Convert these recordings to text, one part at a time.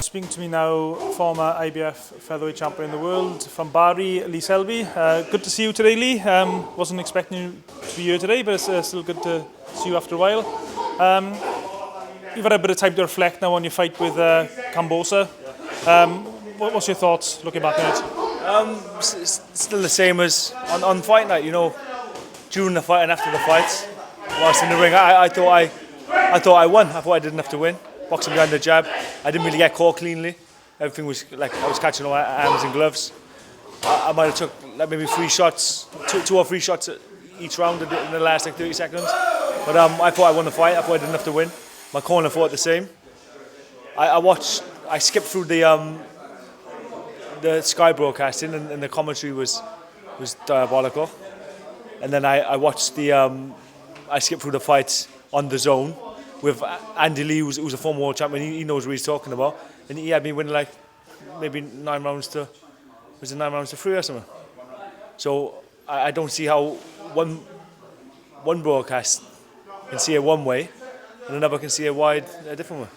Speaking to me now, former IBF featherweight champion in the world from Barry, Lee Selby. Good to see you today, Lee. Wasn't expecting you to be here today, but it's still good to see you after a while. You've had a bit of time to reflect now on your fight with Kambosos. What's your thoughts looking back on it? It's still the same as on fight night, you know. During the fight and after the fight, whilst in the ring, I thought I won. I thought I didn't have to win. Boxing behind the jab, I didn't really get caught cleanly. Everything was like I was catching all my arms and gloves. I might have took like maybe 3 shots, two or three shots each round in the last like 30 seconds. But I thought I won the fight. I thought I didn't have to win. My corner thought the same. I skipped through the Sky broadcasting and the commentary was diabolical. And then I watched I skipped through the fight on the zone with Andy Lee, who's a former world champion. He knows what he's talking about, and he had me winning like maybe 9 rounds to 3 or something. So I don't see how one broadcast can see it one way and another can see it a different way.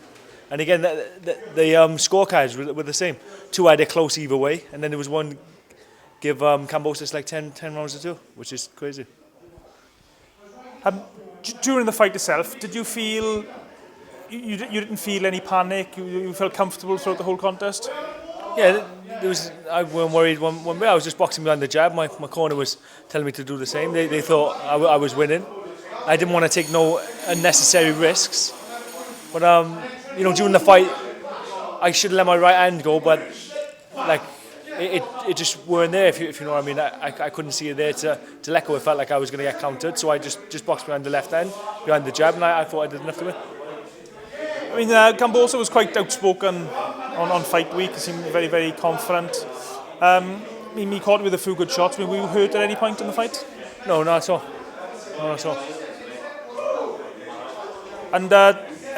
And again, the scorecards were the same. 2 had it close either way, and then there was one give Kambosos like 10 rounds to 2, which is crazy. During the fight itself, did you feel you didn't feel any panic? You felt comfortable throughout the whole contest? Yeah, I wasn't worried one way. I was just boxing behind the jab. My corner was telling me to do the same. They thought I was winning. I didn't want to take no unnecessary risks. But you know, during the fight, I should have let my right hand go, but like it just weren't there. If you know what I mean, I couldn't see it there to let go. It felt like I was going to get countered, so I just boxed behind the left hand, behind the jab, and I thought I didn't have to win. I mean, Kambosos was quite outspoken on fight week. He seemed very, very confident. He caught you with a few good shots. Were you hurt at any point in the fight? No, not at all. Not at all. And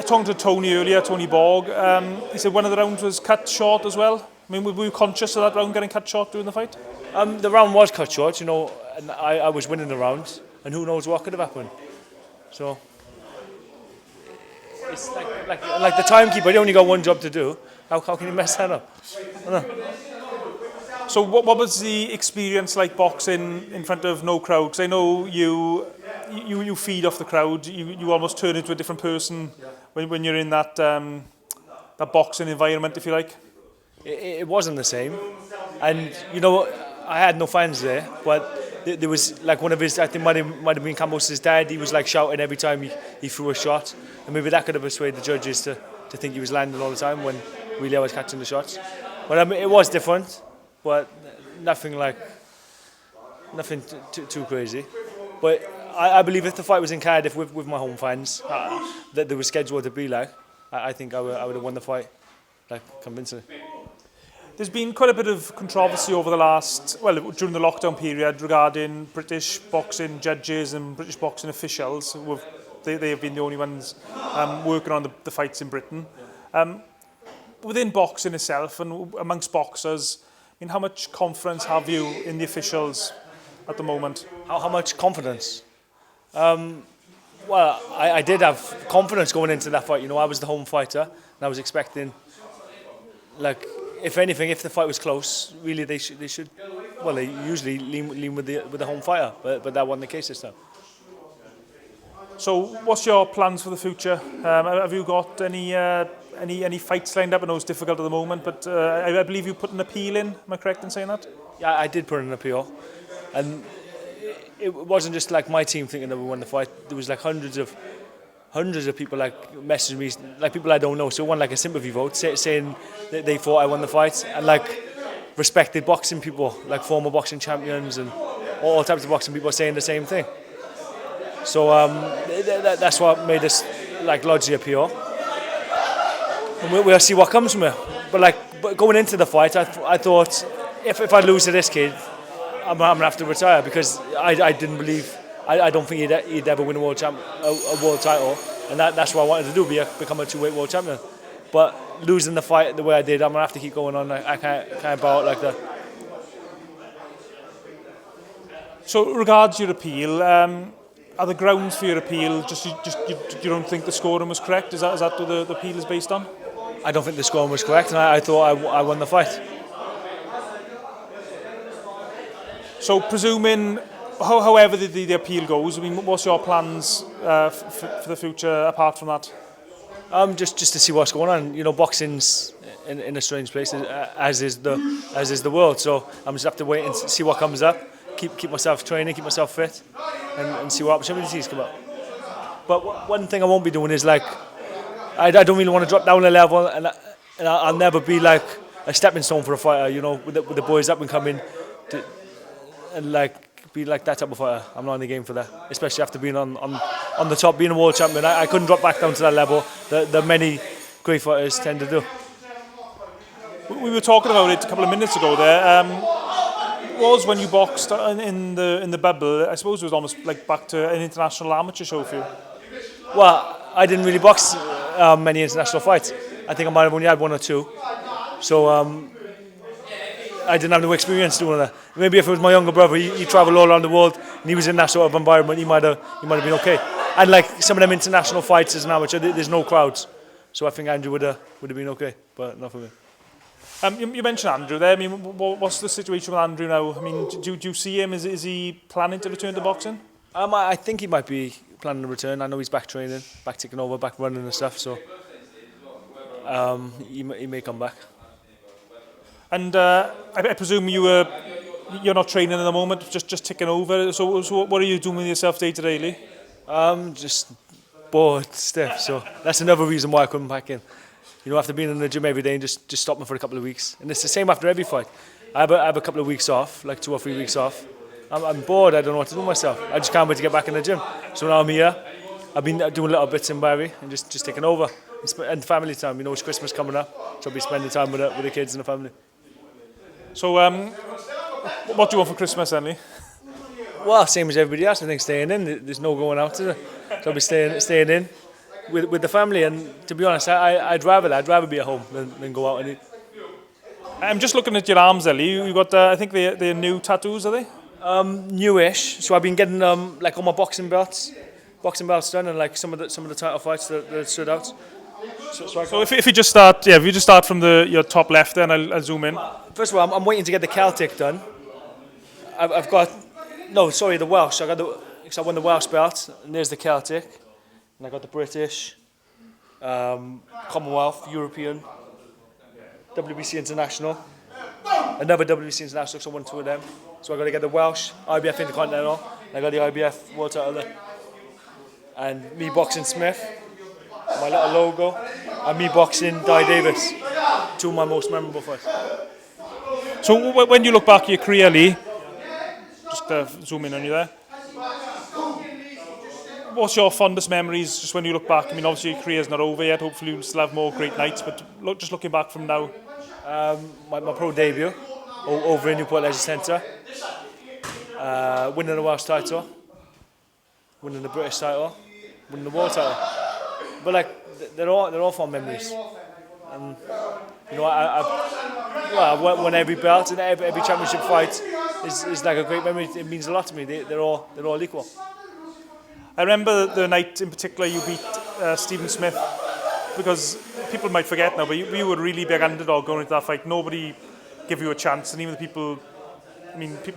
talking to Tony Borg, he said one of the rounds was cut short as well. I mean, were you conscious of that round getting cut short during the fight? The round was cut short, you know, and I was winning the round, and who knows what could have happened. So it's like the timekeeper. You only got one job to do. How can you mess that up? I don't know. So what was the experience like boxing in front of no crowd? Because I know you feed off the crowd. You almost turn into a different person when you're in that boxing environment, if you like. It wasn't the same, and you know I had no fans there, but there was like one of his, I think might have been Kambosos' dad. He was like shouting every time he threw a shot, and maybe that could have persuaded the judges to think he was landing all the time when really I was catching the shots. But I mean, it was different, but nothing too crazy. But I believe if the fight was in Cardiff with my home fans, that they were scheduled to be like, I think I would have won the fight like convincingly. There's been quite a bit of controversy over the during the lockdown period regarding British boxing judges and British boxing officials. They have been the only ones working on the fights in Britain. Within boxing itself and amongst boxers, I mean, how much confidence have you in the officials at the moment? How much confidence? Well, I did have confidence going into that fight. You know, I was the home fighter, and I was expecting, like, if anything, if the fight was close, really they should. Well, they usually lean with the home fighter, but that wasn't the case this time. So, what's your plans for the future? Have you got any fights lined up? I know it's difficult at the moment, but I believe you put an appeal in. Am I correct in saying that? Yeah, I did put in an appeal, and it wasn't just like my team thinking that we won the fight. There was like hundreds of people like messaging me, like people I don't know. So won like a sympathy vote saying that they thought I won the fight, and like respected boxing people, like former boxing champions and all types of boxing people saying the same thing. So that's what made us like lodge the appeal, and we'll see what comes from it. But going into the fight, I thought if I lose to this kid, I'm gonna have to retire, because I didn't believe. I don't think he'd ever win a world title, and that's what I wanted to do, become a 2-weight world champion. But losing the fight the way I did, I'm gonna have to keep going on. I can't bow out like that. So, regards your appeal, are the grounds for your appeal just you don't think the scoring was correct? Is that what the appeal is based on? I don't think the scoring was correct, and I thought I won the fight. So presuming, however the appeal goes, I mean, what's your plans for the future apart from that? Just to see what's going on. You know, boxing's in a strange place, as is the world. So I'm just have to wait and see what comes up. Keep myself training, keep myself fit, and see what opportunities come up. But one thing I won't be doing is like, I don't really want to drop down a level, and I'll never be like a stepping stone for a fighter. You know, with the boys up and coming, and like be like that type of fighter. I'm not in the game for that, especially after being on the top, being a world champion. I couldn't drop back down to that level that many great fighters tend to do. We were talking about it a couple of minutes ago there. Was when you boxed in the bubble, I suppose it was almost like back to an international amateur show for you. Well, I didn't really box many international fights. I think I might have only had one or two. So I didn't have no experience doing that. Maybe if it was my younger brother, he travelled all around the world and he was in that sort of environment, he might have been okay. And like some of them international fights as an amateur, there's no crowds. So I think Andrew would have been okay, but not for me. You mentioned Andrew there. I mean, what's the situation with Andrew now? I mean, do you see him? Is he planning to return to boxing? I think he might be planning to return. I know he's back training, back taking over, back running and stuff. So he may come back. And I presume you're not training at the moment, just taking over. So what are you doing with yourself day to day, Lee? Just bored, stiff. So that's another reason why I couldn't back in. You know, after being in the gym every day and just stopping for a couple of weeks. And it's the same after every fight. I have a couple of weeks off, like 2 or 3 weeks off. I'm bored, I don't know what to do with myself. I just can't wait to get back in the gym. So now I'm here. I've been doing little bits in Barry and just taking over. And family time, you know, it's Christmas coming up. So I'll be spending time with the kids and the family. So what do you want for Christmas, then, Lee? Well, same as everybody else, I think, staying in. There's no going out, is there? So I'll be staying in with the family, and to be honest, I'd rather be at home than go out and eat. I'm just looking at your arms, Ellie. You got, I think they're new tattoos, are they? Newish. So I've been getting like all my boxing belts done, and like some of the title fights that stood out. So if you just start from your top left, then I'll zoom in. First of all, I'm waiting to get the Celtic done. I've got the Welsh. I won the Welsh belt, and there's the Celtic. And I got the British, Commonwealth, European, WBC International, another WBC International, so I won 2 of them. So I got to get the Welsh, IBF Intercontinental, and I got the IBF World Title there. And me boxing Smith, my little logo, and me boxing Di Davis, 2 of my most memorable fights. So when you look back at your career, Lee, just zoom in on you there. What's your fondest memories just when you look back? I mean, obviously your career's not over yet. Hopefully you'll still have more great nights. But just looking back from now. My pro debut over in Newport Leisure Centre. Winning the Welsh title. Winning the British title. Winning the world title. But like, they're all fond memories. And you know, I've won every belt, and every championship fight is like a great memory. It means a lot to me. They're all equal. I remember the night in particular you beat Stephen Smith, because people might forget now, but you were a really big underdog going into that fight. Nobody gave you a chance, and even people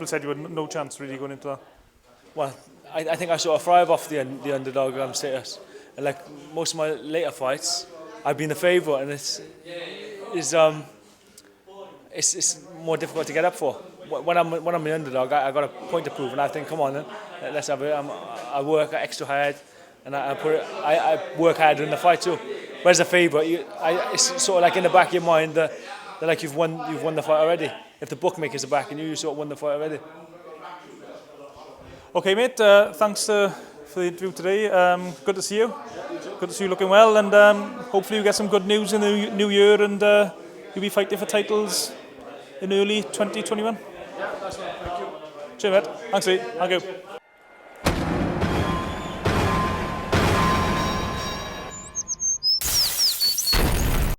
said you had no chance really going into that. Well, I think I sort of thrive off the underdog status. And like most of my later fights, I've been the favourite, and it's more difficult to get up for. When I'm the underdog, I got a point to prove, and I think, come on, then, let's have it. I work extra hard, and I work harder in the fight too. But as a favourite, it's sort of like in the back of your mind that like you've won the fight already. If the bookmakers are backing you, sort of won the fight already. Okay, mate. Thanks for the interview today. Good to see you. Good to see you looking well, and hopefully you get some good news in the new year, and you'll be fighting for titles in early 2021. Yeah, that's right. Thank you. Cheers, mate. Thanks, Lee. Thank you.